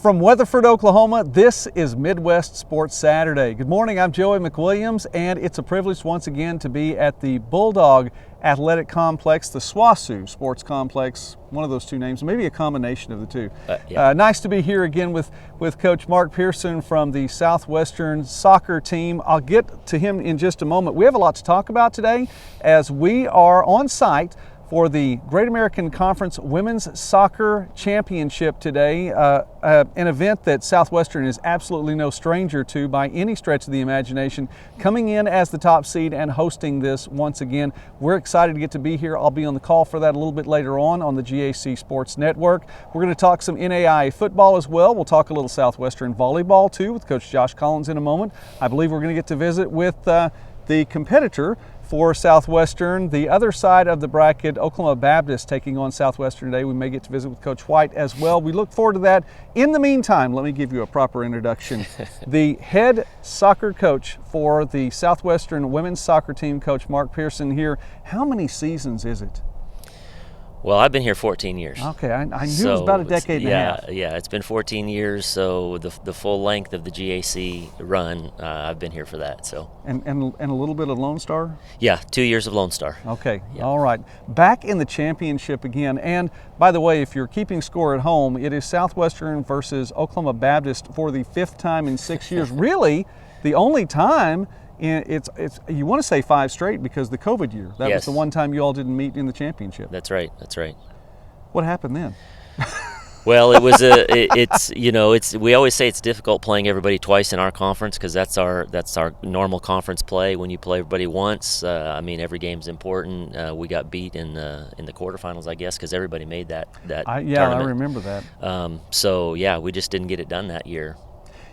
From Weatherford, Oklahoma, this is Midwest Sports Saturday. Good morning, I'm Joey McWilliams, and it's a privilege once again to be at the Bulldog Athletic Complex, the SWOSU Sports Complex, one of those two names, maybe a combination of the two. Nice to be here again with Coach Mark Pearson from the Southwestern soccer team. I'll get to him in just a moment. We have a lot to talk about today as we are on site for the Great American Conference Women's Soccer Championship today, an event that Southwestern is absolutely no stranger to by any stretch of the imagination, coming in as the top seed and hosting this once again. We're excited to get to be here. I'll be on the call for that a little bit later on the GAC Sports Network. We're going to talk some NAIA football as well. We'll talk a little Southwestern volleyball too with Coach Josh Collins in a moment. I believe we're going to get to visit with the competitor for Southwestern, the other side of the bracket, Oklahoma Baptist taking on Southwestern today. We may get to visit with Coach White as well. We look forward to that. In the meantime, let me give you a proper introduction. The head soccer coach for the Southwestern women's soccer team, Coach Mark Pearson here. How many seasons is it? Well, I've been here 14 years. Okay, I knew it was about a decade and a half. Yeah, it's been 14 years, so the full length of the GAC run, I've been here for that. So and a little bit of Lone Star? Yeah, 2 years of Lone Star. Okay, yeah. All right. Back in the championship again, and by the way, if you're keeping score at home, it is Southwestern versus Oklahoma Baptist for the fifth time in 6 years. Really, the only time. It's you want to say 5 straight because the COVID year. That was the one time you all didn't meet in the championship. That's right. What happened then? Well, it was we always say it's difficult playing everybody twice in our conference because that's our normal conference play. When you play everybody once, every game's important. We got beat in the quarterfinals, I guess, because everybody made that tournament. I remember that. We just didn't get it done that year.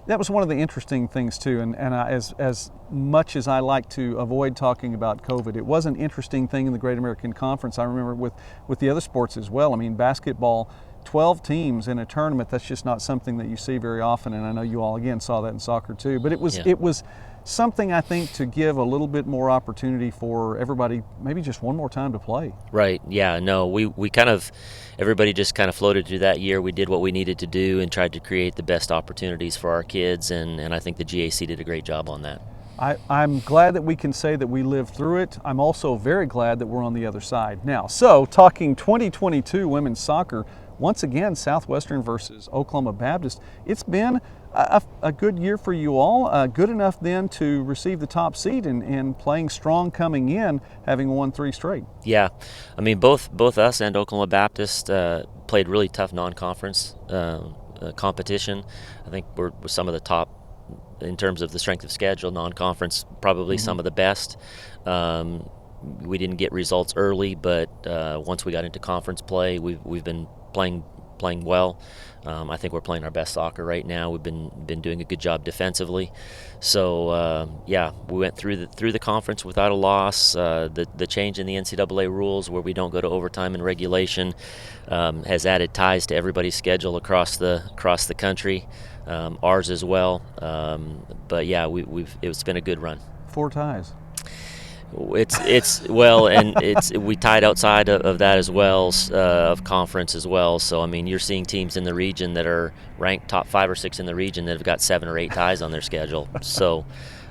That was one of the interesting things too, and as much as I like to avoid talking about COVID, it was an interesting thing in the Great American Conference. I remember with the other sports as well. I mean, basketball, 12 teams in a tournament, that's just not something that you see very often, and I know you all again saw that in soccer too. But it was something, I think, to give a little bit more opportunity for everybody, maybe just one more time to play. Right, yeah, no, everybody just kind of floated through that year. We did what we needed to do and tried to create the best opportunities for our kids, and I think the GAC did a great job on that. I'm glad that we can say that we lived through it. I'm also very glad that we're on the other side now. So, talking 2022 women's soccer, once again, Southwestern versus Oklahoma Baptist. It's been a good year for you all, good enough then to receive the top seed and playing strong coming in, having won 3 straight. Yeah, I mean, both us and Oklahoma Baptist played really tough non-conference competition. I think we're some of the top in terms of the strength of schedule, non-conference, probably some of the best. We didn't get results early, but once we got into conference play, we've been playing well. I think we're playing our best soccer right now. We've been doing a good job defensively. So we went through the conference without a loss. The change in the NCAA rules where we don't go to overtime in regulation has added ties to everybody's schedule across the country, ours as well. But yeah, it's been a good run. 4 ties. We tied outside of that as well, of conference as well. So I mean, you're seeing teams in the region that are ranked top 5 or 6 in the region that have got 7 or 8 ties on their schedule. So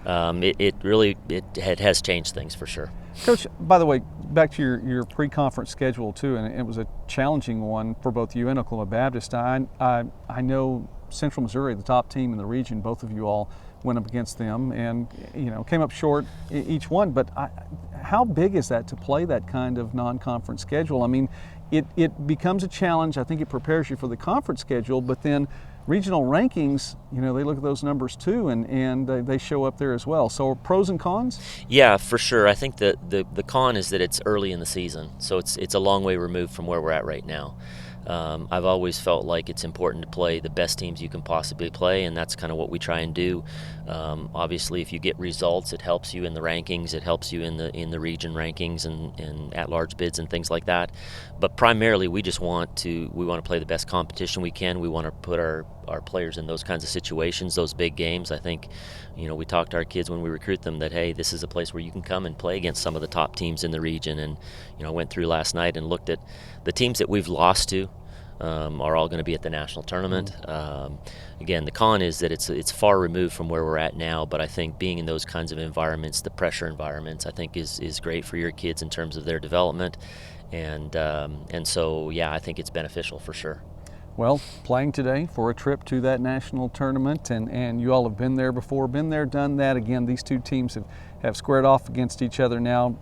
it has changed things for sure. Coach, by the way, back to your pre-conference schedule too, and it was a challenging one for both you and Oklahoma Baptist. I know Central Missouri, the top team in the region, both of you all went up against them and came up short each one. But how big is that to play that kind of non-conference schedule? I mean, it becomes a challenge. I think it prepares you for the conference schedule, but then regional rankings, they look at those numbers too, and they show up there as well. So pros and cons? Yeah, for sure. I think the con is that it's early in the season, so it's a long way removed from where we're at right now. I've always felt like it's important to play the best teams you can possibly play, and that's kind of what we try and do. Obviously, if you get results, it helps you in the rankings, it helps you in the region rankings and at-large bids and things like that. But primarily, we want to play the best competition we can. We want to put our players in those kinds of situations, those big games. I think, we talk to our kids when we recruit them that, hey, this is a place where you can come and play against some of the top teams in the region. And, I went through last night and looked at the teams that we've lost to. are all going to be at the national tournament. Again, the con is that it's far removed from where we're at now, but I think being in those kinds of environments, the pressure environments, I think is great for your kids in terms of their development, and so yeah, I think it's beneficial for sure. Well, playing today for a trip to that national tournament, and you all have been there before, been there, done that. Again, these two teams have squared off against each other now.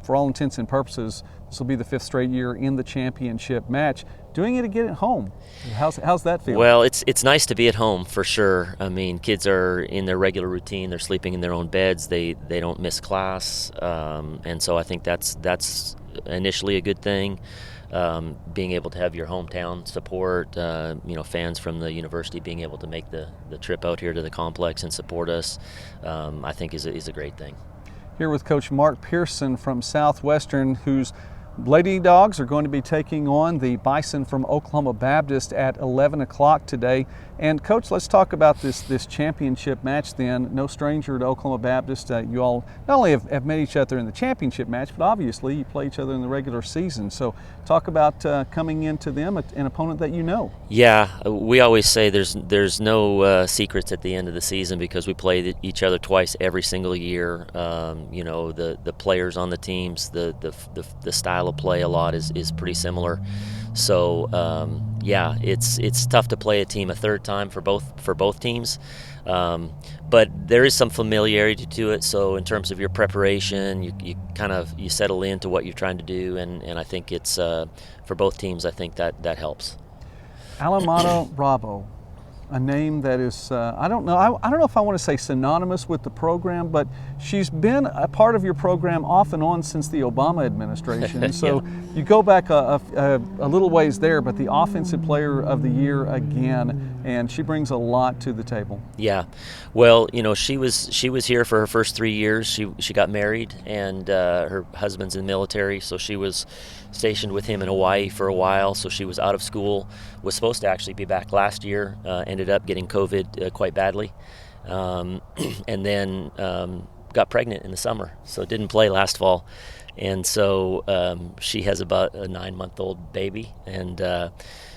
For all intents and purposes, this will be the 5th straight year in the championship match. Doing it again at home, how's that feel? Well, it's nice to be at home for sure. I mean, kids are in their regular routine. They're sleeping in their own beds. They don't miss class, and so I think that's initially a good thing. Being able to have your hometown support, fans from the university being able to make the trip out here to the complex and support us, I think is a great thing. Here with Coach Mark Pearson from Southwestern, whose Lady Dogs are going to be taking on the Bison from Oklahoma Baptist at 11 o'clock today. And Coach, let's talk about this championship match then. No stranger to Oklahoma Baptist. You all not only have met each other in the championship match, but obviously you play each other in the regular season. So talk about coming into them, an opponent that you know. Yeah, we always say there's no secrets at the end of the season because we play each other twice every single year. The players on the teams, the style of play a lot is pretty similar. So it's tough to play a team a third time for both teams, but there is some familiarity to it. So in terms of your preparation, you settle into what you're trying to do, and I think it's for both teams. I think that helps. Alamana Bravo, a name that is I don't know if I want to say synonymous with the program, but she's been a part of your program off and on since the Obama administration. So you go back a little ways there, but the Offensive Player of the Year again, and she brings a lot to the table. Yeah, well, she was here for her first 3 years. She got married, and her husband's in the military, so she was stationed with him in Hawaii for a while. So she was out of school. Was supposed to actually be back last year. Ended up getting COVID quite badly, and then got pregnant in the summer, so didn't play last fall. And so she has about a 9-month-old baby, and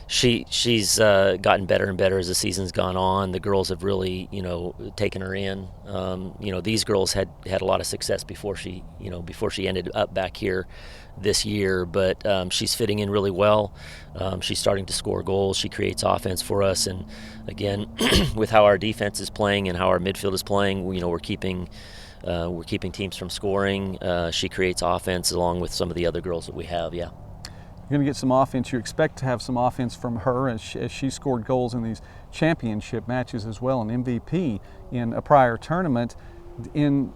she's gotten better and better as the season's gone on. The girls have really, taken her in. These girls had a lot of success before she ended up back here this year, but she's fitting in really well. She's starting to score goals. She creates offense for us, and again, with how our defense is playing and how our midfield is playing, we're keeping teams from scoring. She creates offense along with some of the other girls that we have. Yeah. You're going to get some offense. You expect to have some offense from her as she scored goals in these championship matches as well, an MVP in a prior tournament. In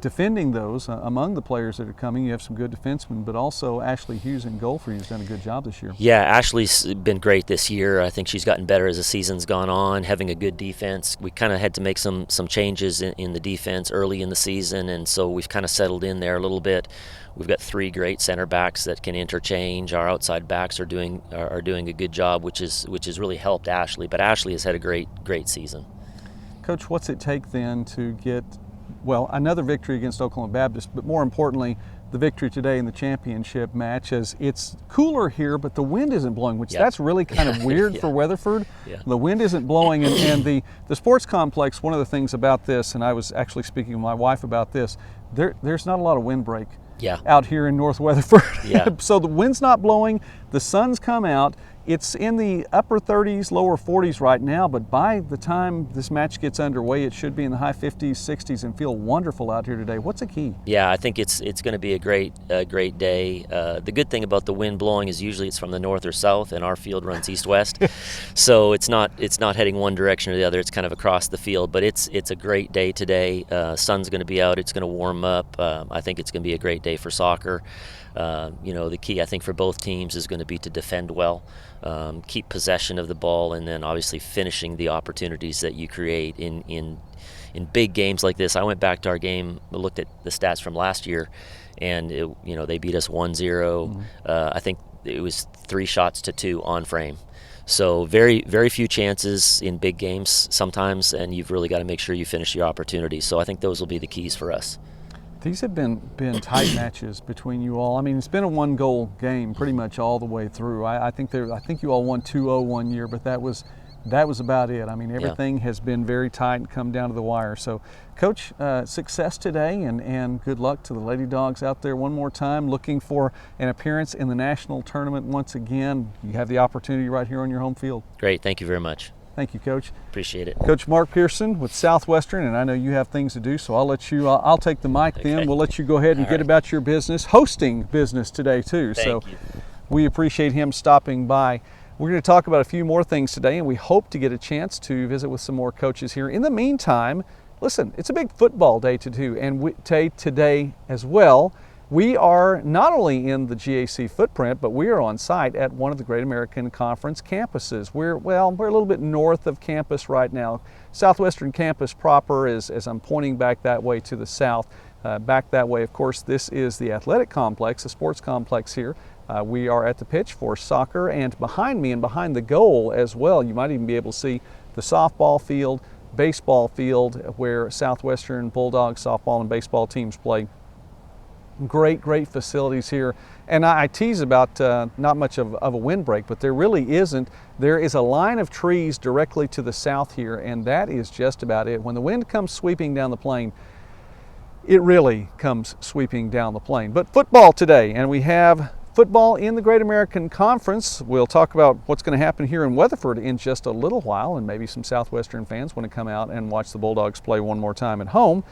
defending those, among the players that are coming, you have some good defensemen, but also Ashley Hughes in goal for you has done a good job this year. Yeah, Ashley's been great this year. I think she's gotten better as the season's gone on, having a good defense. We kind of had to make some changes in the defense early in the season, and so we've kind of settled in there a little bit. We've got 3 great center backs that can interchange. Our outside backs are doing a good job, which has really helped Ashley. But Ashley has had a great season. Coach, what's it take then to get another victory against Oklahoma Baptist, but more importantly, the victory today in the championship match, as it's cooler here, but the wind isn't blowing, which that's really kind of weird for Weatherford. Yeah. The wind isn't blowing, and the sports complex, one of the things about this, and I was actually speaking with my wife about this, there's not a lot of windbreak out here in North Weatherford. Yeah. So the wind's not blowing, the sun's come out. It's in the upper 30s, lower 40s right now, but by the time this match gets underway, it should be in the high 50s, 60s, and feel wonderful out here today. What's the key? Yeah, I think it's going to be a great day. The good thing about the wind blowing is usually it's from the north or south, and our field runs east-west, so it's not heading one direction or the other. It's kind of across the field, but it's a great day today. Sun's going to be out. It's going to warm up. I think it's going to be a great day for soccer. The key, I think, for both teams is going to be to defend well, keep possession of the ball, and then obviously finishing the opportunities that you create in big games like this. I went back to our game, looked at the stats from last year, and they beat us 1-0. Mm-hmm. I think it was 3 shots to 2 on frame. So very, very few chances in big games sometimes, and you've really got to make sure you finish your opportunities. So I think those will be the keys for us. These have been tight matches between you all. I mean, it's been a one-goal game pretty much all the way through. I think you all won 2-0 one year, but that was about it. I mean, everything has been very tight and come down to the wire. So, Coach, success today, and good luck to the Lady Dogs out there one more time, looking for an appearance in the national tournament once again. You have the opportunity right here on your home field. Great, thank you very much. Thank you, Coach. Appreciate it. Coach Mark Pearson with Southwestern, and I know you have things to do, so I'll take the mic then. Okay. We'll let you go ahead and get about your business, hosting business today too. Thank you. We appreciate him stopping by. We're going to talk about a few more things today, and we hope to get a chance to visit with some more coaches here. In the meantime, listen, it's a big football day today as well. We are not only in the GAC footprint, but we are on site at one of the Great American Conference campuses. We're a little bit north of campus right now. Southwestern campus proper is, as I'm pointing back that way to the south, back that way, of course, this is the athletic complex, the sports complex here. We are at the pitch for soccer, and behind me and behind the goal as well, you might even be able to see the softball field, baseball field, where Southwestern Bulldogs softball and baseball teams play. Great facilities here. And I tease about not much of a windbreak, but there really isn't. There is a line of trees directly to the south here, and that is just about it. When the wind comes sweeping down the plain, it really comes sweeping down the plain. But football today, and we have football in the Great American Conference. We'll talk about what's going to happen here in Weatherford in just a little while, and maybe some Southwestern fans want to come out and watch the Bulldogs play one more time at home.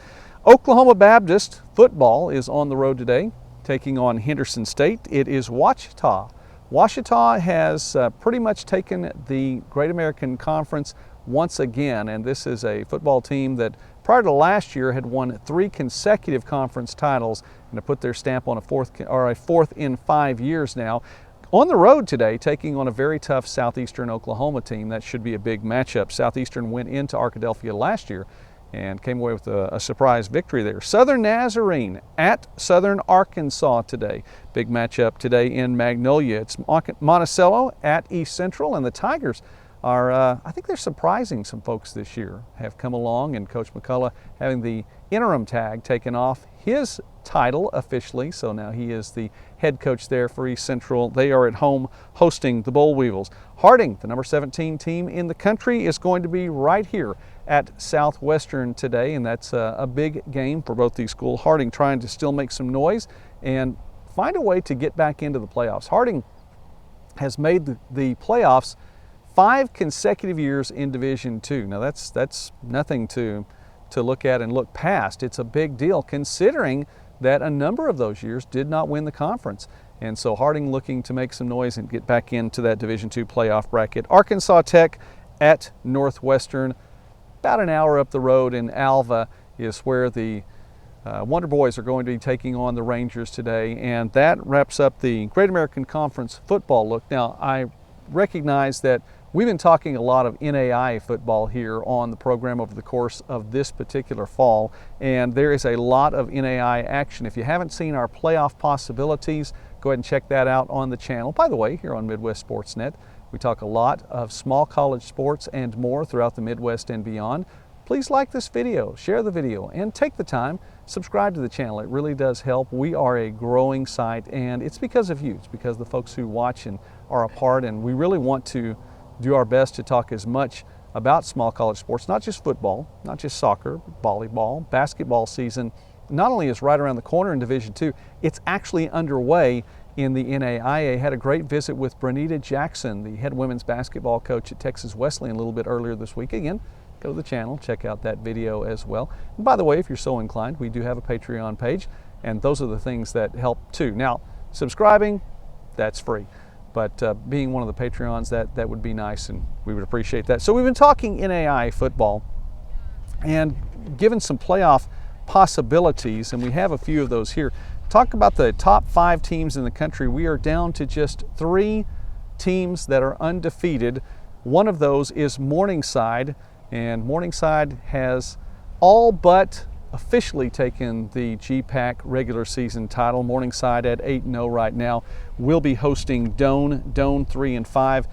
Oklahoma Baptist football is on the road today, taking on Henderson State. It is Ouachita. Ouachita has pretty much taken the Great American Conference once again, and this is a football team that prior to last year had won 3 consecutive conference titles and to put their stamp on a fourth in 5 years now. On the road today, taking on a very tough Southeastern Oklahoma team. That should be a big matchup. Southeastern went into Arkadelphia last year and came away with a surprise victory there. Southern Nazarene at Southern Arkansas today. Big matchup today in Magnolia. It's Monticello at East Central, and the Tigers are, I think they're surprising some folks this year, have come along, and Coach McCullough having the interim tag taken off his title officially, so now he is the head coach there for East Central. They are at home hosting the Boll Weevils. Harding, the number 17 team in the country, is going to be right here at Southwestern today, and that's a big game for both these schools. Harding trying to still make some noise and find a way to get back into the playoffs. Harding has made the playoffs 5 consecutive years in Division II. Now that's nothing to look at and look past. It's a big deal considering that a number of those years did not win the conference. And so Harding looking to make some noise and get back into that Division II playoff bracket. Arkansas Tech at Northwestern, about an hour up the road in Alva, is where the Wonder Boys are going to be taking on the Rangers today. And that wraps up the Great American Conference football look. Now, I recognize that we've been talking a lot of NAI football here on the program over the course of this particular fall, and there is a lot of NAI action. If you haven't seen our playoff possibilities, go ahead and check that out on the channel. By the way, here on Midwest Sports Net, we talk a lot of small college sports and more throughout the Midwest and beyond. Please like this video, share the video, and take the time, subscribe to the channel. It really does help. We are a growing site, and it's because of you. It's because of the folks who watch and are a part, and we really want to do our best to talk as much about small college sports, not just football, not just soccer, but volleyball. Basketball season not only is right around the corner in Division II, it's actually underway in the NAIA. Had a great visit with Bernita Jackson, the head women's basketball coach at Texas Wesleyan, a little bit earlier this week. Again, go to the channel, check out that video as well. And by the way, if you're so inclined, we do have a Patreon page, and those are the things that help too. Now, subscribing, that's free. But being one of the Patreons, that would be nice, and we would appreciate that. So we've been talking NAI football and given some playoff possibilities, and we have a few of those here. Talk about the top 5 teams in the country. We are down to just 3 teams that are undefeated. One of those is Morningside, and Morningside has all but officially taken the GPAC regular season title. Morningside at 8-0 right now will be hosting Doane 3-5.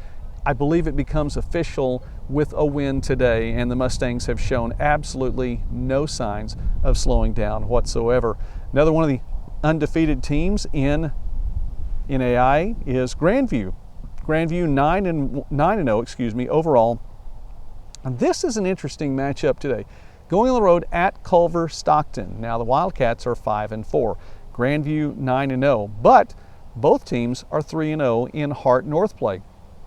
I believe it becomes official with a win today, and the Mustangs have shown absolutely no signs of slowing down whatsoever. Another one of the undefeated teams in NAIA is Grandview. Grandview 9-0 overall. And this is an interesting matchup today. Going on the road at Culver Stockton. Now the Wildcats are 5-4. Grandview 9-0, but both teams are 3-0 in Hart North play.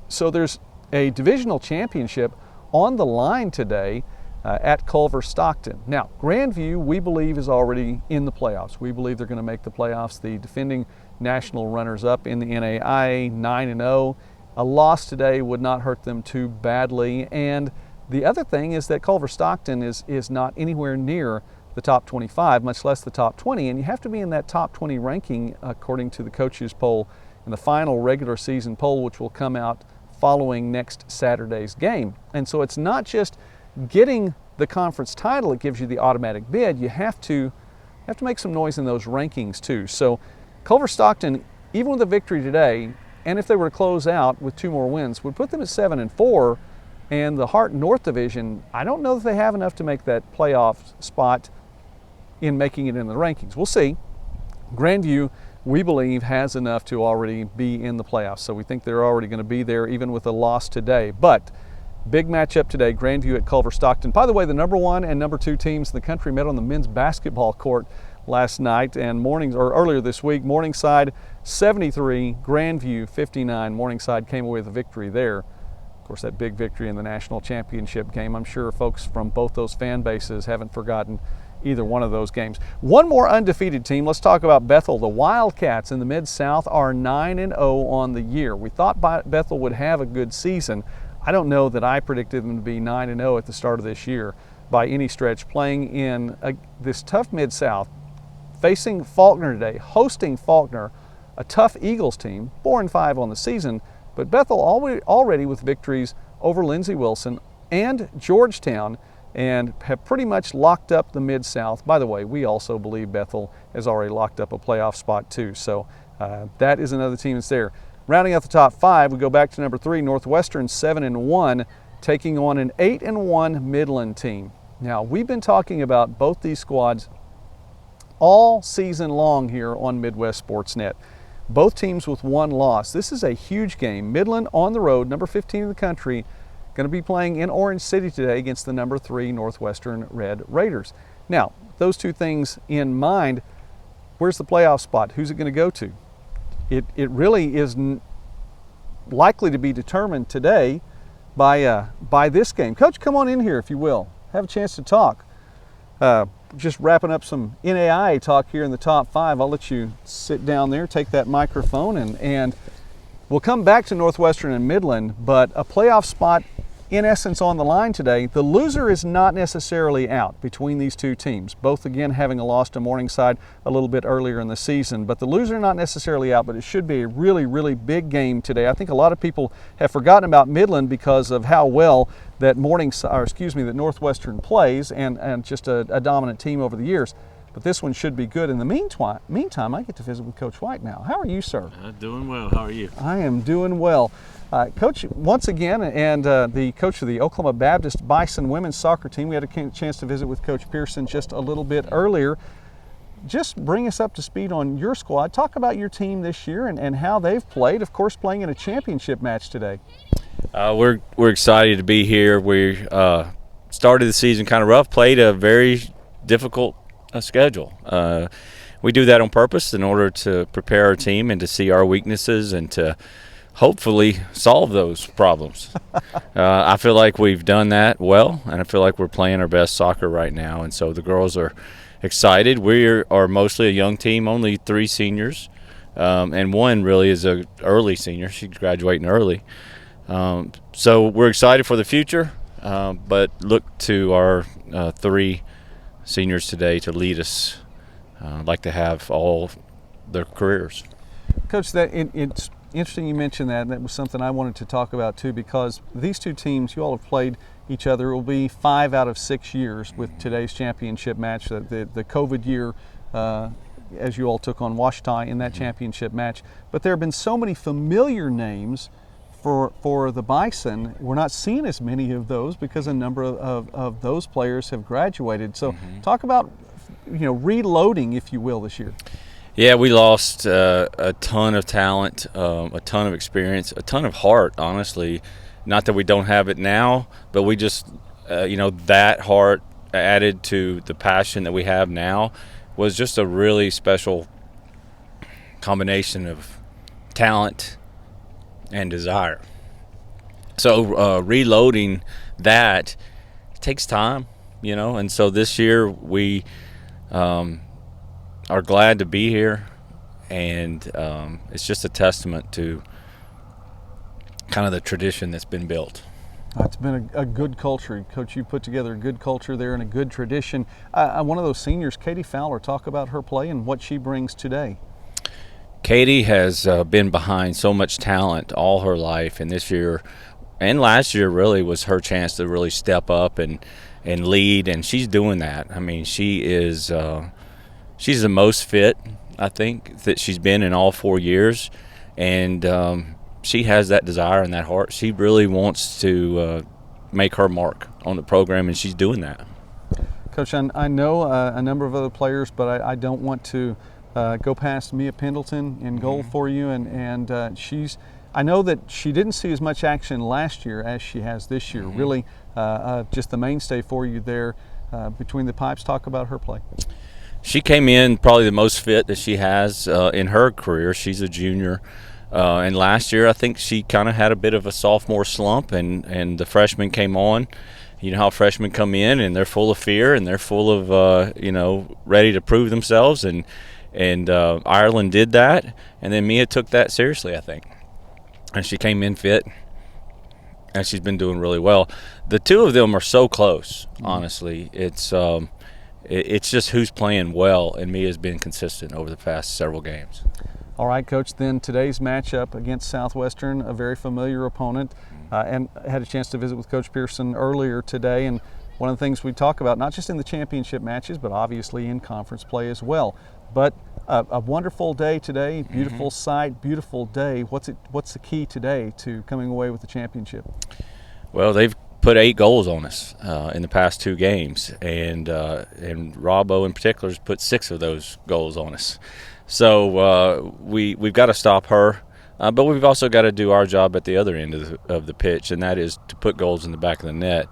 So there's a divisional championship on the line today at Culver Stockton. Now, Grandview, we believe, is already in the playoffs. We believe they're going to make the playoffs. The defending national runners-up in the NAIA, 9-0. A loss today would not hurt them too badly. And the other thing is that Culver Stockton is not anywhere near the top 25, much less the top 20, and you have to be in that top 20 ranking according to the coaches poll in the final regular season poll, which will come out following next Saturday's game. And so it's not just getting the conference title that gives you the automatic bid. You have to make some noise in those rankings too. So Culver Stockton, even with a victory today, and if they were to close out with 2 more wins, would put them at 7-4. And the Hart North Division, I don't know that they have enough to make that playoff spot in making it in the rankings. We'll see. Grandview, we believe, has enough to already be in the playoffs. So we think they're already going to be there even with a loss today. But big matchup today, Grandview at Culver Stockton. By the way, the number 1 and number 2 teams in the country met on the men's basketball court last night and earlier this week. Morningside 73, Grandview 59. Morningside came away with a victory there. Of course, that big victory in the national championship game. I'm sure folks from both those fan bases haven't forgotten either one of those games. One more undefeated team. Let's talk about Bethel. The Wildcats in the Mid-South are 9-0 on the year. We thought Bethel would have a good season. I don't know that I predicted them to be 9-0 at the start of this year by any stretch, playing in this tough Mid-South, facing Faulkner today, hosting Faulkner, a tough Eagles team, 4-5 on the season, but Bethel already with victories over Lindsey Wilson and Georgetown, and have pretty much locked up the Mid-South. By the way, we also believe Bethel has already locked up a playoff spot too, so that is another team that's there. Rounding out the top 5, we go back to number 3, Northwestern 7-1, taking on an 8-1 Midland team. Now, we've been talking about both these squads all season long here on Midwest Sportsnet. Both teams with 1 loss. This is a huge game. Midland on the road, number 15 in the country, going to be playing in Orange City today against the number 3 Northwestern Red Raiders. Now, those 2 things in mind, where's the playoff spot? Who's it going to go to? It really is likely to be determined today by this game. Coach, come on in here if you will. Have a chance to talk. Just wrapping up some NAIA talk here in the top 5. I'll let you sit down there, take that microphone, and we'll come back to Northwestern and Midland, but a playoff spot in essence on the line today. The loser is not necessarily out between these 2 teams, both again having a loss to Morningside a little bit earlier in the season, but the loser not necessarily out, but it should be a really, really big game today. I think a lot of people have forgotten about Midland because of how well that that Northwestern plays and just a dominant team over the years. But this one should be good. In the meantime, I get to visit with Coach White now. How are you, sir? Doing well. How are you? I am doing well. Coach, once again, and the coach of the Oklahoma Baptist Bison women's soccer team, we had a chance to visit with Coach Pearson just a little bit earlier. Just bring us up to speed on your squad. Talk about your team this year and how they've played, of course, playing in a championship match today. We're excited to be here. We started the season kind of rough, played a very difficult schedule. We do that on purpose in order to prepare our team and to see our weaknesses and to hopefully solve those problems. I feel like we've done that well, and I feel like we're playing our best soccer right now, and so the girls are excited. We are mostly a young team, only 3 seniors, and 1 really is an early senior. She's graduating early. So we're excited for the future, but look to our 3 seniors today to lead us. Like to have all their careers. Coach, it's interesting you mentioned that. That was something I wanted to talk about too, because these 2 teams, you all have played each other. It will be 5 out of 6 years with today's championship match. The COVID year, as you all took on Washita in that championship match. But there have been so many familiar names for the Bison, we're not seeing as many of those because a number of those players have graduated. So talk about, reloading, if you will, this year. Yeah, we lost a ton of talent, a ton of experience, a ton of heart, honestly. Not that we don't have it now, but we just, that heart added to the passion that we have now was just a really special combination of talent and desire. So reloading that takes time, and so this year we are glad to be here, and it's just a testament to kind of the tradition that's been built. It's been a good culture. Coach, you put together a good culture there and a good tradition. One of those seniors, Katie Fowler, talk about her play and what she brings today. Katie has been behind so much talent all her life, and this year and last year really was her chance to really step up and lead, and she's doing that. I mean, she is she's the most fit, I think, that she's been in all 4 years, and she has that desire and that heart. She really wants to make her mark on the program, and she's doing that. Coach, I know a number of other players, but I don't want to go past Mia Pendleton in goal for you, and I know that she didn't see as much action last year as she has this year. Really, just the mainstay for you there between the pipes. Talk about her play. She came in probably the most fit that she has in her career. She's a junior. And last year, I think she kind of had a bit of a sophomore slump, and the freshmen came on. You know how freshmen come in, and they're full of fear, and they're full of, ready to prove themselves. And Ireland did that, and then Mia took that seriously, I think. And she came in fit, and she's been doing really well. The two of them are so close, honestly. It's just who's playing well, and Mia's been consistent over the past several games. All right, Coach, then today's matchup against Southwestern, a very familiar opponent, and I had a chance to visit with Coach Pearson earlier today, and one of the things we talk about, not just in the championship matches, but obviously in conference play as well. But a wonderful day today, beautiful sight, beautiful day. What's the key today to coming away with the championship? Well, they've put 8 goals on us in the past 2 games, and Robbo in particular has put 6 of those goals on us. So we've got to stop her, but we've also got to do our job at the other end of the pitch, and that is to put goals in the back of the net.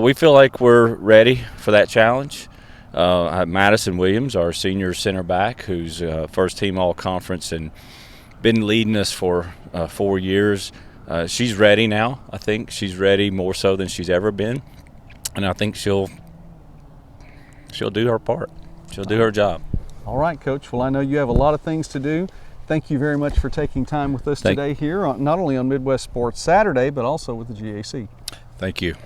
We feel like we're ready for that challenge. Madison Williams, our senior center back, who's first team all-conference and been leading us for 4 years, she's ready now. I think she's ready more so than she's ever been, and I think she'll do her part. She'll do her job. All right, Coach. Well, I know you have a lot of things to do. Thank you very much for taking time with us today here, not only on Midwest Sports Saturday, but also with the GAC. Thank you.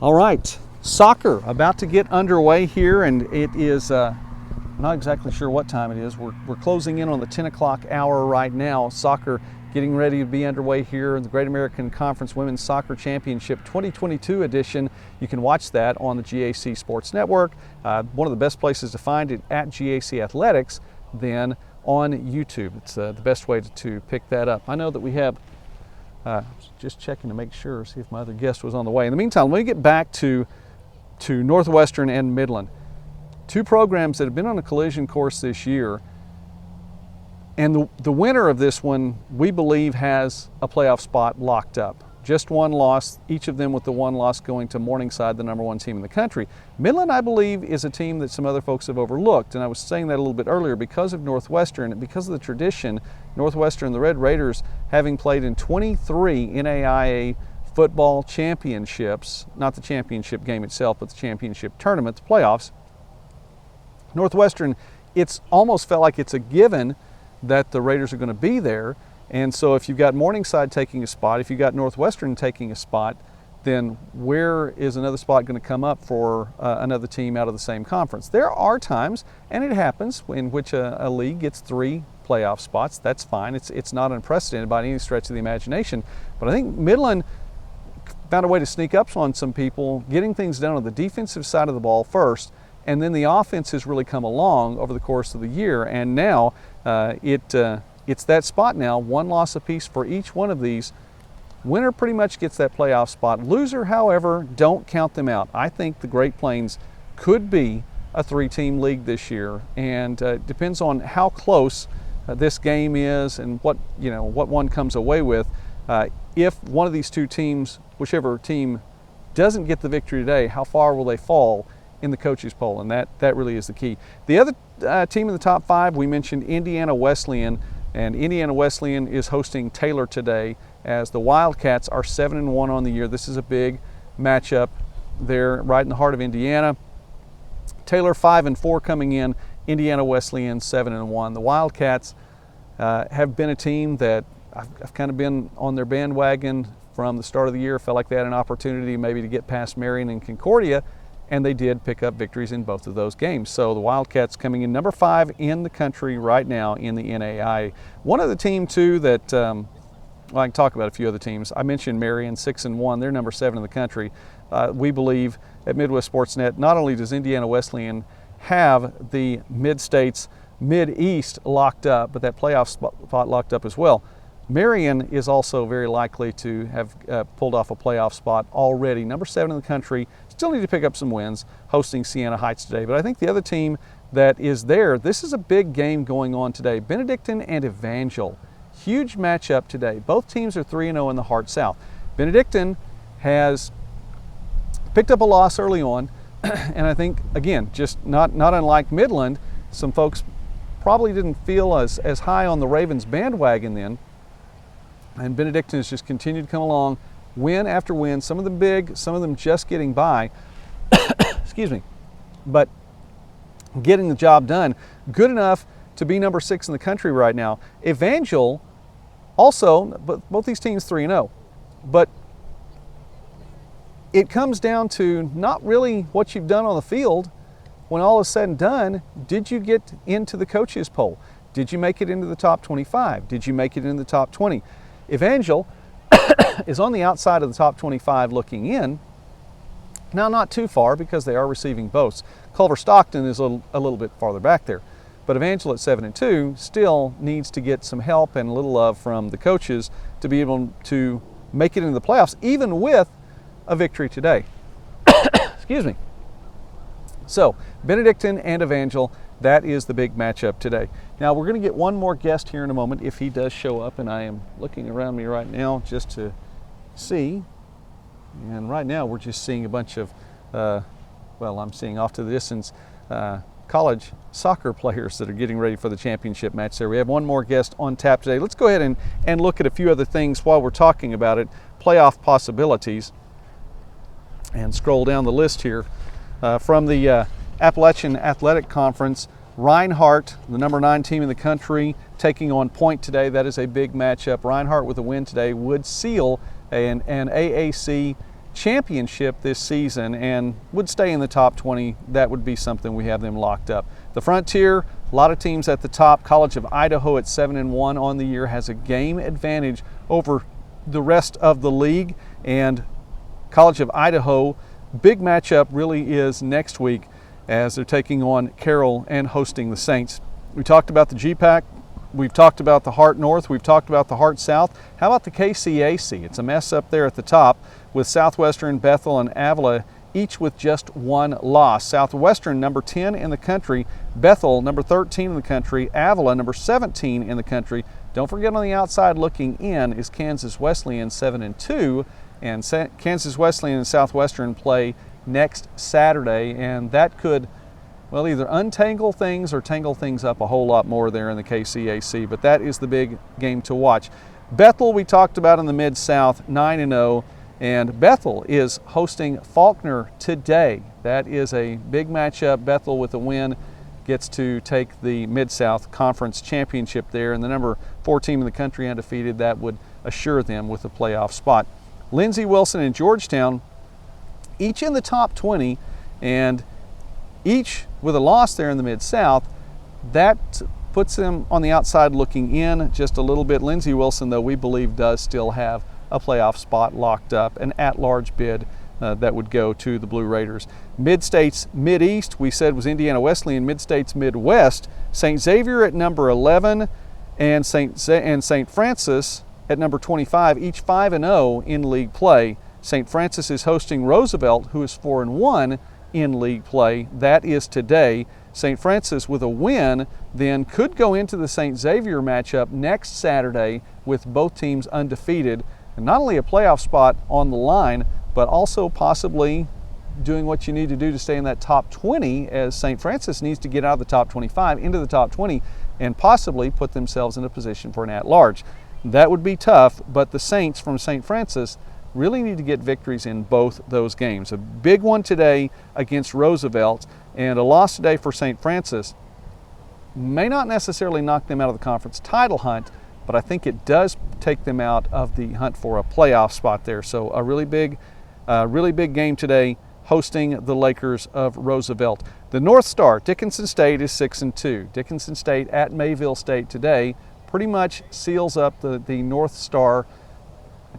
All right, soccer about to get underway here, and it is not exactly sure what time it is. We're closing in on the 10 o'clock hour right now. Soccer getting ready to be underway here in the Great American Conference Women's Soccer Championship 2022 edition. You can watch that on the GAC Sports Network. One of the best places to find it at GAC Athletics, then on YouTube. It's the best way to pick that up. I know that we have, just checking to make sure, see if my other guest was on the way. In the meantime, let me get back to Northwestern and Midland. 2 programs that have been on a collision course this year. And the winner of this one, we believe, has a playoff spot locked up. Just 1 loss, each of them with the 1 loss going to Morningside, the #1 team in the country. Midland, I believe, is a team that some other folks have overlooked. And I was saying that a little bit earlier because of Northwestern, and because of the tradition, Northwestern, the Red Raiders, having played in 23 NAIA football championships, not the championship game itself, but the championship tournament, the playoffs. Northwestern, it's almost felt like it's a given that the Raiders are going to be there, and so if you've got Morningside taking a spot, if you've got Northwestern taking a spot, then where is another spot going to come up for another team out of the same conference? There are times, and it happens, in which a league gets 3 playoff spots. That's fine. It's not unprecedented by any stretch of the imagination, but I think Midland found a way to sneak up on some people, getting things done on the defensive side of the ball first, and then the offense has really come along over the course of the year, and now it's that spot now, 1 loss apiece for each one of these Winner pretty much gets that playoff spot. Loser, however, don't count them out. I think the Great Plains could be a 3-team league this year, and it depends on how close this game is and what one comes away with. If one of these two teams, whichever team doesn't get the victory today, how far will they fall in the coaches poll? And that really is the key. The other team in the top 5, we mentioned Indiana Wesleyan, and Indiana Wesleyan is hosting Taylor today, as the Wildcats are 7-1 on the year. This is a big matchup there right in the heart of Indiana. Taylor 5-4 coming in, Indiana Wesleyan 7-1. The Wildcats have been a team that I've kind of been on their bandwagon from the start of the year. Felt like they had an opportunity maybe to get past Marion and Concordia, and they did pick up victories in both of those games. So the Wildcats coming in number 5 in the country right now in the NAIA. One other team too that, well, I can talk about a few other teams. I mentioned Marion 6-1, they're number 7 in the country. We believe at Midwest Sportsnet, not only does Indiana Wesleyan have the Mid-States, Mid-East locked up, but that playoff spot locked up as well. Marion is also very likely to have pulled off a playoff spot already. Number 7 in the country, still need to pick up some wins, hosting Siena Heights today. But I think the other team that is there, this is a big game going on today. Benedictine and Evangel. Huge matchup today. Both teams are 3-0 in the Heart South. Benedictine has picked up a loss early on, and I think, again, just not unlike Midland, some folks probably didn't feel as high on the Ravens bandwagon then. And Benedictine has just continued to come along, win after win, some of them big, some of them just getting by. Excuse me. But getting the job done, good enough to be number 6 in the country right now. Evangel also, both these teams 3-0. But it comes down to not really what you've done on the field. When all is said and done, did you get into the coaches poll? Did you make it into the top 25? Did you make it into the top 20? Evangel is on the outside of the top 25 looking in. Now, not too far because they are receiving votes. Culver Stockton is a little bit farther back there. But Evangel at 7-2 still needs to get some help and a little love from the coaches to be able to make it into the playoffs, even with a victory today. Excuse me. So, Benedictine and Evangel, that is the big matchup today. Now, we're going to get one more guest here in a moment if he does show up, and I am looking around me right now just to see. And right now, we're just seeing a bunch of, well, I'm seeing off to the distance, college soccer players that are getting ready for the championship match there. We have one more guest on tap today. Let's go ahead and look at a few other things while we're talking about it, playoff possibilities, and scroll down the list here. From the Appalachian Athletic Conference, Reinhardt, the number 9 team in the country, taking on Point today. That is a big matchup. Reinhardt with a win today would seal an AAC championship this season and would stay in the top 20. That would be something we have them locked up. The Frontier, a lot of teams at the top. College of Idaho at 7-1 on the year has a game advantage over the rest of the league, and College of Idaho, big matchup really is next week as they're taking on Carroll and hosting the Saints. We talked about the GPAC, we've talked about the Heart North, we've talked about the Heart South. How about the KCAC? It's a mess up there at the top with Southwestern, Bethel, and Avila, each with just one loss. Southwestern, number 10 in the country, Bethel, number 13 in the country, Avila, number 17 in the country. Don't forget, on the outside looking in is Kansas Wesleyan, 7-2, and Kansas Wesleyan and Southwestern play next Saturday, and that could, well, either untangle things or tangle things up a whole lot more there in the KCAC, but that is the big game to watch. Bethel, we talked about in the Mid-South, 9-0, and Bethel is hosting Faulkner today. That is a big matchup. Bethel with a win gets to take the Mid-South Conference Championship there, and the number 4 team in the country undefeated, that would assure them with a playoff spot. Lindsey Wilson and Georgetown, each in the top 20, and each with a loss there in the Mid-South. That puts them on the outside looking in just a little bit. Lindsey Wilson, though, we believe does still have a playoff spot locked up, an at-large bid that would go to the Blue Raiders. Mid-States Mid-East, we said, was Indiana Wesleyan. Mid-States Midwest, St. Xavier at number 11 and St. Francis at number 25, each 5-0 in league play. St. Francis is hosting Roosevelt, who is 4-1 in league play. That is today. St. Francis with a win then could go into the St. Xavier matchup next Saturday with both teams undefeated, and not only a playoff spot on the line, but also possibly doing what you need to do to stay in that top 20, as St. Francis needs to get out of the top 25 into the top 20 and possibly put themselves in a position for an at-large. That would be tough, but the Saints from St. Francis really need to get victories in both those games. A big one today against Roosevelt, and a loss today for St. Francis may not necessarily knock them out of the conference title hunt, but I think it does take them out of the hunt for a playoff spot there. So a really big game today, hosting the Lakers of Roosevelt. The North Star, Dickinson State, is 6-2. Dickinson State at Mayville State today pretty much seals up the North Star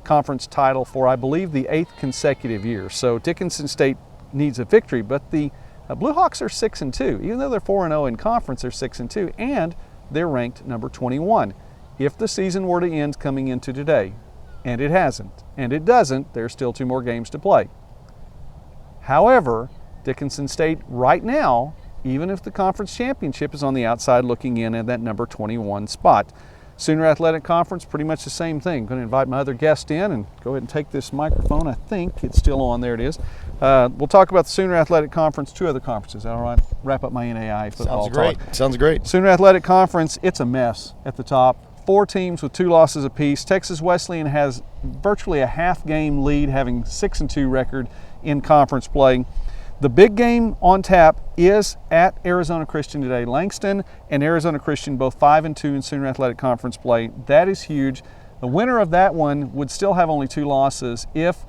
conference title for, I believe, the 8th consecutive year. So Dickinson State needs a victory, but the Blue Hawks are 6-2. Even though they're 4-0 in conference, they're 6-2, and they're ranked number 21. If the season were to end coming into today, and it hasn't, and it doesn't, there's still 2 more games to play. However, Dickinson State right now, even if the conference championship is on the outside looking in at that number 21 spot. Sooner Athletic Conference, pretty much the same thing. I'm going to invite my other guest in and go ahead and take this microphone. I think it's still on. There it is. We'll talk about the Sooner Athletic Conference, 2 other conferences. Is that all right? Wrap up my NAI football Sounds great. talk. Sounds great. Sooner Athletic Conference, it's a mess at the top. 4 teams with 2 losses apiece. Texas Wesleyan has virtually a half-game lead, having 6-2 record in conference play. The big game on tap is at Arizona Christian today. Langston and Arizona Christian both 5-2 in Sooner Athletic Conference play. That is huge. The winner of that one would still have only 2 losses. If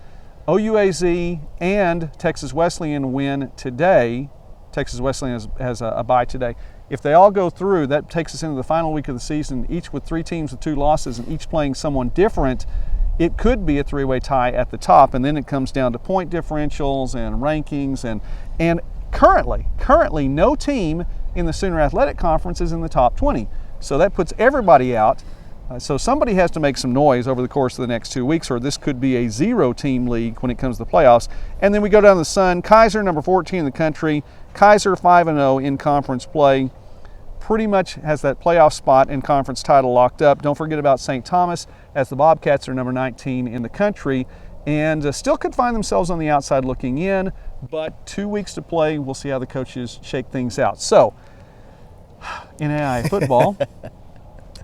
OUAZ and Texas Wesleyan win today, Texas Wesleyan has a bye today. If they all go through, that takes us into the final week of the season, each with 3 teams with 2 losses and each playing someone different. It could be a 3-way tie at the top, and then it comes down to point differentials and rankings, and currently no team in the Sooner Athletic Conference is in the top 20. So that puts everybody out. So somebody has to make some noise over the course of the next 2 weeks, or this could be a 0-team league when it comes to the playoffs. And then we go down the Sun. Kaiser, number 14 in the country. Kaiser 5-0 in conference play. Pretty much has that playoff spot and conference title locked up. Don't forget about St. Thomas, as the Bobcats are number 19 in the country and still could find themselves on the outside looking in, but 2 weeks to play. We'll see how the coaches shake things out. So, NAI football,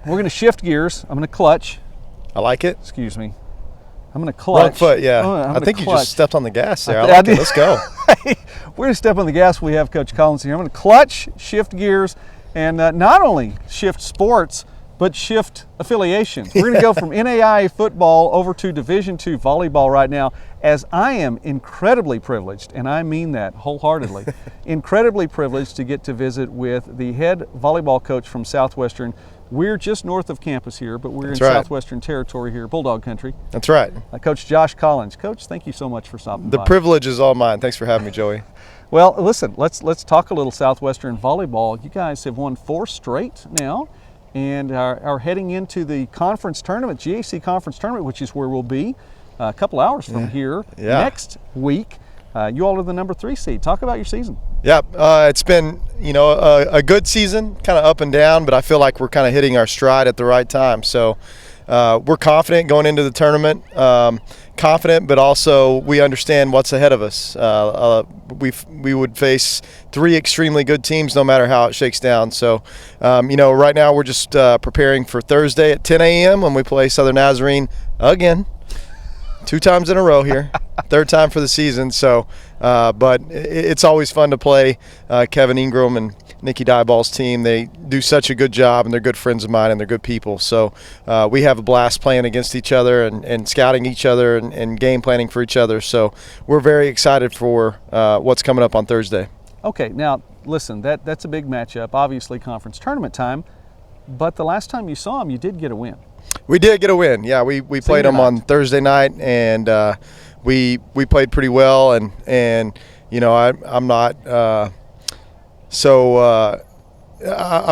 we're going to shift gears. I'm going to clutch. I like it. Excuse me. I'm going to clutch. Wrong foot, yeah. I think you just stepped on the gas there. I like it. Let's go. We're going to step on the gas. We have Coach Collins here. I'm going to clutch, shift gears, and not only shift sports, but shift affiliations. We're going to go from NAIA football over to Division II volleyball right now, as I am incredibly privileged, and I mean that wholeheartedly, incredibly privileged to get to visit with the head volleyball coach from Southwestern. We're just north of campus here, but we're in Southwestern territory here, Bulldog Country. That's right. Coach Josh Collins. Coach, thank you so much for stopping by. The privilege is all mine. Thanks for having me, Joey. Well, listen, let's talk a little Southwestern volleyball. You guys have won 4 straight now and are heading into the conference tournament, GAC conference tournament, which is where we'll be a couple hours from here next week. You all are the number 3 seed. Talk about your season. Yeah, it's been, a good season, kind of up and down, but I feel like we're kind of hitting our stride at the right time. So we're confident going into the tournament. Confident, but also we understand what's ahead of us. We would face 3 extremely good teams no matter how it shakes down. So, right now we're just preparing for Thursday at 10 a.m. when we play Southern Nazarene again. 2 times in a row here, 3rd time for the season. So, but it's always fun to play Kevin Ingram and Nikki Dieball's team. They do such a good job, and they're good friends of mine, and they're good people. So we have a blast playing against each other and scouting each other and game planning for each other. So we're very excited for what's coming up on Thursday. Okay, now listen, that's a big matchup, obviously conference tournament time, but the last time you saw them, you did get a win. We did get a win. Yeah, we played them on Thursday night, and we played pretty well. And I'm not I'm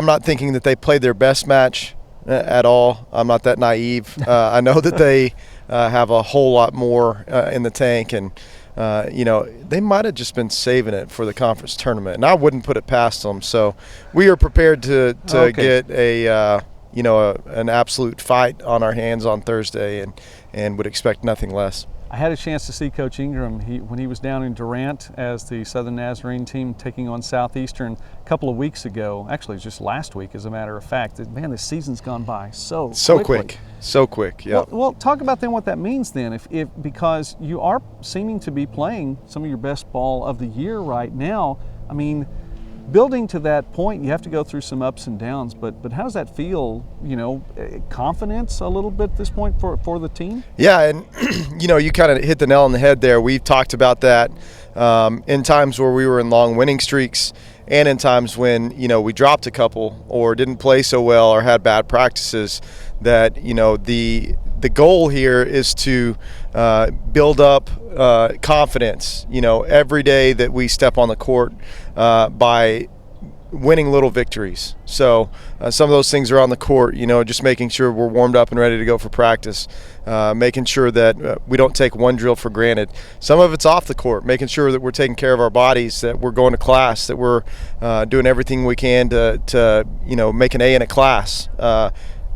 not thinking that they played their best match at all. I'm not that naive. I know that they have a whole lot more in the tank, and they might have just been saving it for the conference tournament, and I wouldn't put it past them. So we are prepared to get an absolute fight on our hands on Thursday, and would expect nothing less. I had a chance to see Coach Ingram when he was down in Durant as the Southern Nazarene team taking on Southeastern a couple of weeks ago. Actually, it was just last week, as a matter of fact. Man, this season's gone by so quickly. So quick. Yeah. Well, talk about then what that means then, if because you are seeming to be playing some of your best ball of the year right now. I mean, building to that point, you have to go through some ups and downs, but how does that feel, confidence a little bit at this point for the team? Yeah, and, you kind of hit the nail on the head there. We've talked about that in times where we were in long winning streaks and in times when, we dropped a couple or didn't play so well or had bad practices, that, the goal here is to build up confidence, every day that we step on the court by winning little victories. So some of those things are on the court, just making sure we're warmed up and ready to go for practice, making sure that we don't take one drill for granted. Some of it's off the court, making sure that we're taking care of our bodies, that we're going to class, that we're doing everything we can to make an A in a class.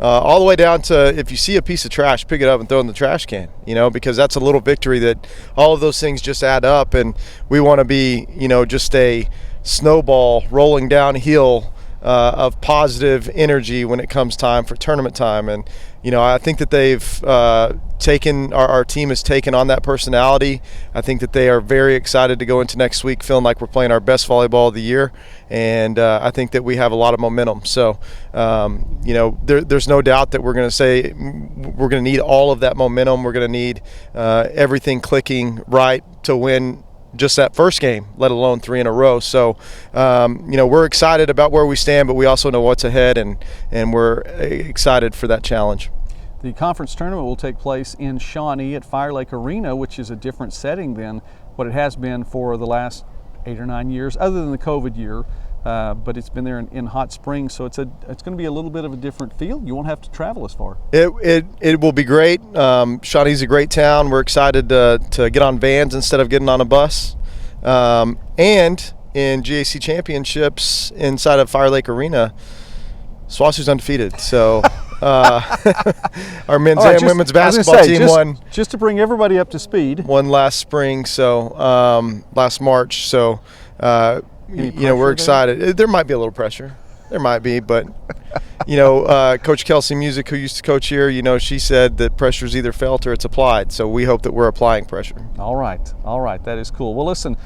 All the way down to, if you see a piece of trash, pick it up and throw it in the trash can, because that's a little victory. That all of those things just add up, and we want to be, just a snowball rolling downhill of positive energy when it comes time for tournament time. And I think that they've taken, our team has taken on that personality. I think that they are very excited to go into next week feeling like we're playing our best volleyball of the year, and I think that we have a lot of momentum. So there's no doubt that we're going to need all of that momentum. We're going to need everything clicking right to win just that first game, let alone 3 in a row. So, we're excited about where we stand, but we also know what's ahead, and we're excited for that challenge. The conference tournament will take place in Shawnee at Fire Lake Arena, which is a different setting than what it has been for the last 8 or 9 years, other than the COVID year. But it's been there in Hot Springs, so it's going to be a little bit of a different feel. You won't have to travel as far. It will be great. Shawnee's a great town. We're excited to get on vans instead of getting on a bus. And in GAC championships inside of Fire Lake Arena, SWOSU's undefeated. So our men's and women's basketball team won. Just to bring everybody up to speed. Won last spring, so last March. So we're excited. There might be a little pressure. There might be, but Coach Kelsey Music, who used to coach here, she said that pressure is either felt or it's applied. So we hope that we're applying pressure. All right, that is cool. Well, listen,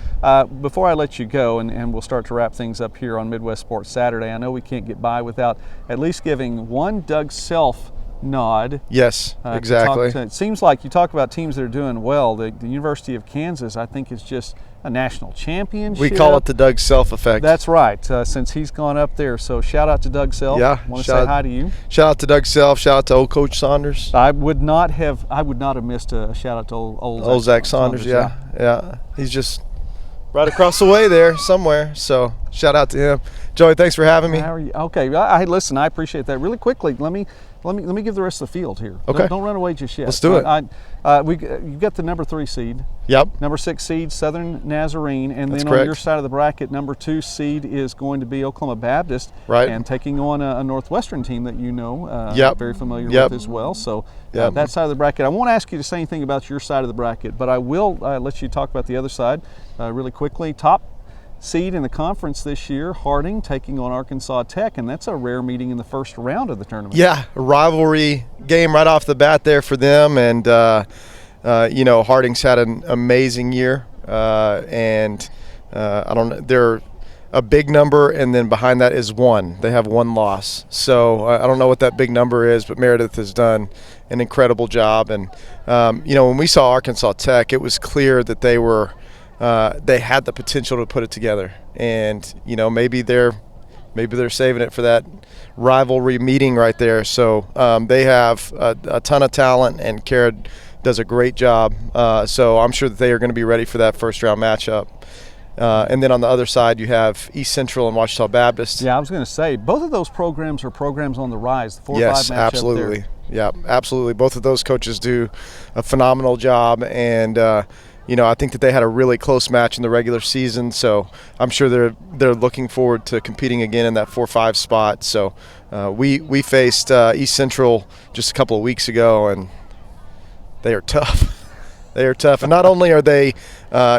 before I let you go, and we'll start to wrap things up here on Midwest Sports Saturday, I know we can't get by without at least giving one Doug Self nod. Yes, exactly. It seems like you talk about teams that are doing well. The University of Kansas, I think, is just a national championship. We call it the Doug Self effect. That's right, since he's gone up there. So shout out to Doug Self. Yeah. Want to say hi to you. Shout out to Doug Self. Shout out to old Coach Saunders. I would not have missed a shout out to old Zach Saunders. Yeah. He's just right across the way there somewhere. So shout out to him. Joey, thanks for having me. How are you? Okay. Listen, I appreciate that. Really quickly, let me give the rest of the field here. Okay. Don't run away just yet. Let's do it. You've got the number 3 seed. Yep. Number 6 seed, Southern Nazarene, and That's then correct. On your side of the bracket, number 2 seed is going to be Oklahoma Baptist, right? And taking on a Northwestern team that very familiar with as well. So that side of the bracket. I won't ask you to say anything about your side of the bracket, but I will let you talk about the other side really quickly. Top seed in the conference this year, Harding taking on Arkansas Tech, and that's a rare meeting in the first round of the tournament. Yeah, a rivalry game right off the bat there for them, and Harding's had an amazing year, and I don't know, they're a big number, and then behind that is one. They have one loss, so I don't know what that big number is, but Meredith has done an incredible job. And when we saw Arkansas Tech, it was clear that they had the potential to put it together, and maybe they're saving it for that rivalry meeting right there. So they have a ton of talent, and Kara does a great job. So I'm sure that they are going to be ready for that first round matchup. And then on the other side, you have East Central and Ouachita Baptist. Yeah, I was going to say, both of those programs are programs on the rise. The 4-5 Yes, matchup absolutely. there. Yeah, absolutely. Both of those coaches do a phenomenal job, and I think that they had a really close match in the regular season. So I'm sure they're looking forward to competing again in that 4-5 spot. So we faced East Central just a couple of weeks ago, and they are tough. They are tough, and not only are they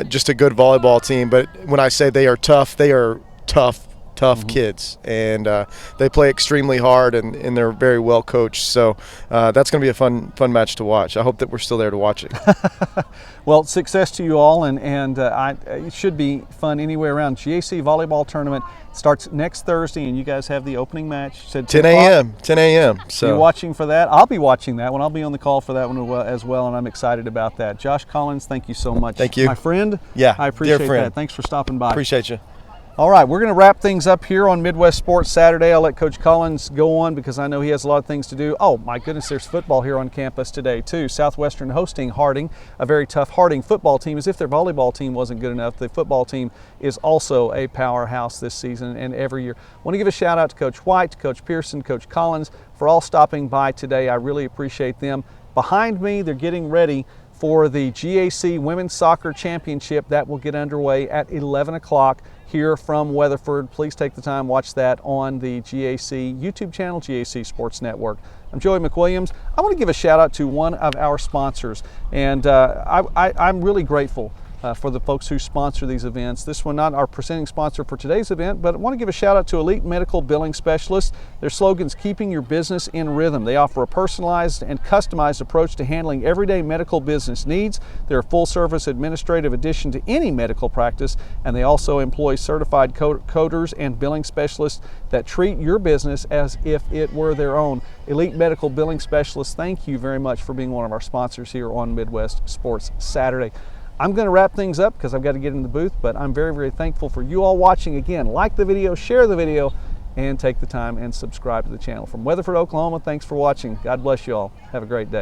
just a good volleyball team, but when I say they are tough kids, and they play extremely hard, and they're very well coached. So that's going to be a fun match to watch. I hope that we're still there to watch it. Well, success to you all, and it should be fun anywhere around. GAC volleyball tournament starts next Thursday, and you guys have the opening match. Said 10 a.m. 10 a.m. So you're watching for that. I'll be watching that one. I'll be on the call for that one as well, and I'm excited about that. Josh Collins, thank you so much. Thank you. My friend. Yeah, I appreciate dear friend. that. Thanks for stopping by. Appreciate you. All right, we're going to wrap things up here on Midwest Sports Saturday. I'll let Coach Collins go on because I know he has a lot of things to do. Oh, my goodness, there's football here on campus today, too. Southwestern hosting Harding, a very tough Harding football team. As if their volleyball team wasn't good enough, the football team is also a powerhouse this season and every year. I want to give a shout out to Coach White, to Coach Pearson, Coach Collins for all stopping by today. I really appreciate them. Behind me, they're getting ready for the GAC Women's Soccer Championship. That will get underway at 11 o'clock here from Weatherford. Please take the time, watch that on the GAC YouTube channel, GAC Sports Network. I'm Joey McWilliams. I want to give a shout out to one of our sponsors, and I'm really grateful for the folks who sponsor these events. This one not our presenting sponsor for today's event, but I want to give a shout out to Elite Medical Billing Specialists. Their slogan's keeping your business in rhythm. They offer a personalized and customized approach to handling everyday medical business needs. They're a full service administrative addition to any medical practice, and they also employ certified coders and billing specialists that treat your business as if it were their own. Elite Medical Billing Specialists, thank you very much for being one of our sponsors here on Midwest Sports Saturday. I'm going to wrap things up because I've got to get in the booth, but I'm very, very thankful for you all watching. Again, like the video, share the video, and take the time and subscribe to the channel. From Weatherford, Oklahoma, thanks for watching. God bless you all. Have a great day.